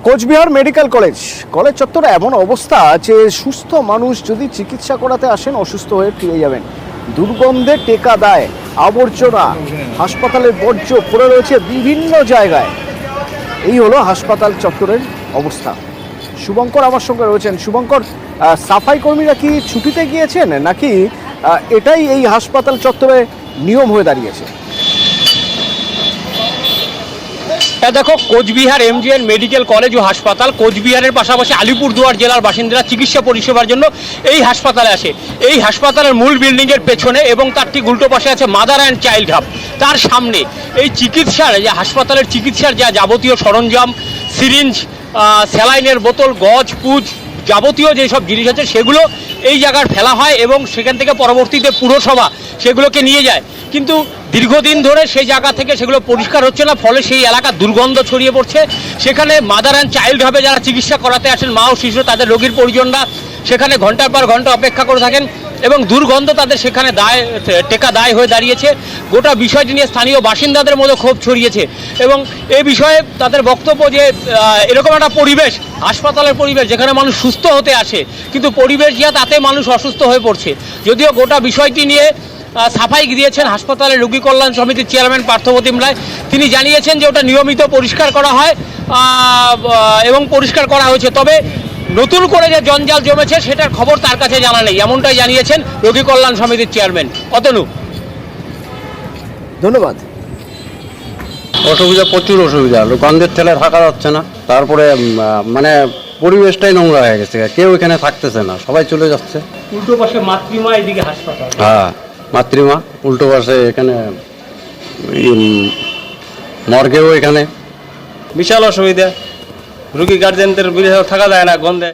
Cooch Behar medical college চত্বরে এমন অবস্থা যে সুস্থ মানুষ যদি চিকিৎসা করাতে আসেন অসুস্থ হয়ে ফিরে যাবেন। দুর্গন্ধে টেকা দায়, আবর্জনা, হাসপাতালের বর্জ্য পড়ে রয়েছে বিভিন্ন জায়গায়। এই হলো হাসপাতাল চত্বরের অবস্থা। শুভঙ্কর আমার সঙ্গে রয়েছেন। শুভঙ্কর, সাফাই কর্মীরা কি ছুটিতে গিয়েছেন নাকি এটাই এই হাসপাতাল চত্বরে নিয়ম হয়ে দাঁড়িয়েছে? দেখো, কোচবিহার এমজিএন মেডিকেল কলেজ ও হাসপাতাল কোচবিহারের পাশাপাশি আলিপুরদুয়ার জেলার বাসিন্দারা চিকিৎসা পরিষেবার জন্য এই হাসপাতালে আসে। এই হাসপাতালের মূল বিল্ডিংয়ের পেছনে এবং তার ঠিক উল্টো পাশে আছে মাদার অ্যান্ড চাইল্ড হাব। তার সামনে এই চিকিৎসার যে হাসপাতালের চিকিৎসার যা যাবতীয় সরঞ্জাম, সিরিঞ্জ, স্যালাইনের বোতল, গজ পুজ, যাবতীয় যেসব জিনিস আছে সেগুলো এই জায়গায় ফেলা হয় এবং সেখান থেকে পরবর্তীতে পুরসভা সেগুলোকে নিয়ে যায়। কিন্তু দীর্ঘদিন ধরে সেই জায়গা থেকে সেগুলো পরিষ্কার হচ্ছে না, ফলে সেই এলাকা দুর্গন্ধ ছড়িয়ে পড়ছে। সেখানে মাদার অ্যান্ড চাইল্ড হাবে যারা চিকিৎসা করাতে আসেন মা ও শিশু, তাদের রোগীর পরিজনরা সেখানে ঘন্টার পর ঘন্টা অপেক্ষা করে থাকেন এবং দুর্গন্ধ তাদের সেখানে টেকা দায় হয়ে দাঁড়িয়েছে। গোটা বিষয়টি নিয়ে স্থানীয় বাসিন্দাদের মধ্যে ক্ষোভ ছড়িয়েছে এবং এই বিষয়ে তাদের বক্তব্য যে এরকম একটা পরিবেশ, হাসপাতালের পরিবেশ যেখানে মানুষ সুস্থ হতে আসে, কিন্তু পরিবেশ যা তাতে মানুষ অসুস্থ হয়ে পড়ছে। যদিও গোটা বিষয়টি নিয়ে সাফাই দিয়েছেন হাসপাতালের রোগী কল্যাণ সমিতির চেয়ারম্যান পার্থপ্রতিম রায়। তিনি জানিয়েছেন যে ওটা নিয়মিত পরিষ্কার করা হয় এবং পরিষ্কার করা হয়েছে, তবে নতুন করে যে জঞ্জাল জমেছে সেটার খবর তার কাছে জানা নেই, এমনটাই জানিয়েছেন রোগী কল্যাণ সমিতির চেয়ারম্যান। অতনু, ধন্যবাদ। অসুবিধা, প্রচুর অসুবিধা, গন্ধের ঠেলে থাকা যাচ্ছে না। তারপরে মানে পরিবেশটাই নোংরা হয়ে গেছে, কেউ এখানে থাকতেছে না, সবাই চলে যাচ্ছে। উল্টো পাশে মাতৃমা, এদিকে হাসপাতাল। হ্যাঁ, মাতৃমা, উল্টো পাশে এখানে মর্গেও এখানে বিশাল অসুবিধা, রুগী গার্জেনদের থাকা যায় না গন্ধে।